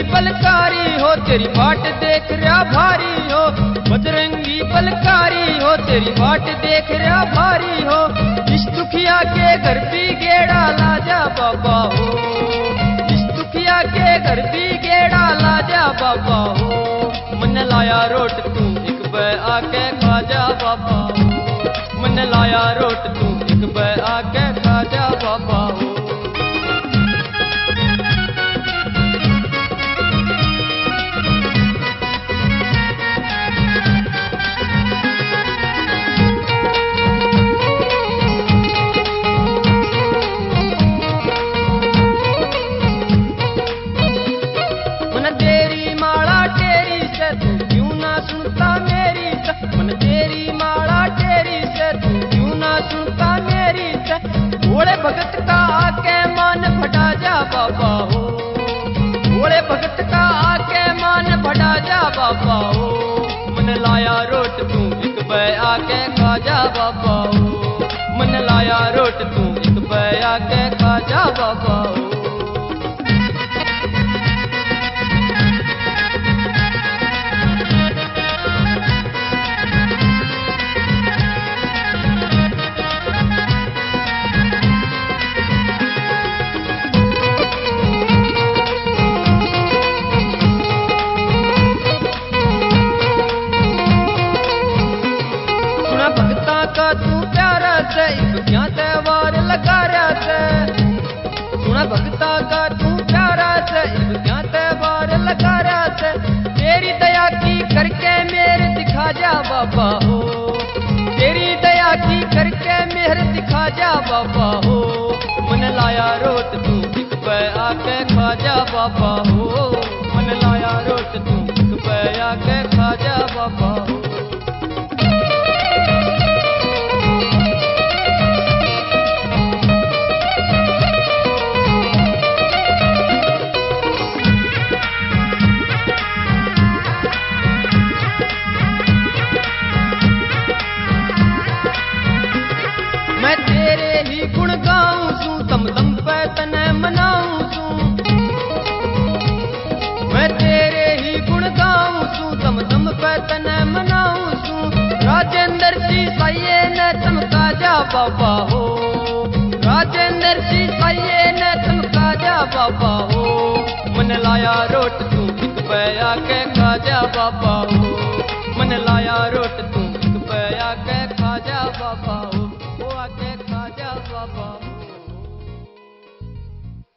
पलकारी हो तेरी बाट देख रहा भारी हो, बजरंगी पलकारी हो तेरी बाट देख रहा भारी हो। इस दुखिया के घर भी गेड़ा लाजा बाबा हो, इस दुखिया के घर भी गेड़ा लाजा बाबा हो। मन लाया रोट तू एक बै आके खाजा बाबा हो, मन लाया रोट तू एक बै आके खाजा बाबा हो। भोले भगत का आके मान फटा जा बाबा हो, भोले भगत का आके मान फटा जा बाबा हो। मन लाया रोट तू एक बै आके खा जा बाबा हो, मन लाया रोट तू एक बै आके खा जा बाबा हो। का तू प्यारा से एक क्या त्योहार लगा रहा से, सुना भगता का तू प्यारा से एक क्या त्योहार लगा रहा से। तेरी दया की करके मेरे दिखा जा बाबा हो, तेरी दया की करके मेरे दिखा जा बाबा हो। मन लाया रोट तू एक बै आके खा जा बाबा हो, मन लाया रोट तू एक बै आके खा जा बाबा हो। मैं तेरे ही गुण गाऊं सू, दम दम पे तने मनाऊं सू, मैं तेरे ही गुण गाऊं सू, दम दम पे तने मनाऊं सू। राजेंद्र जी साये ने चमका जा बाबा हो, राजेंद्र जी साये ने चमका जा बाबा हो। मन लाया रोट तू एक बै आके खा जा बाबा हो, मन लाया रोट तू एक बै आके खा जा बाबा हो, आके खा जा बाबा।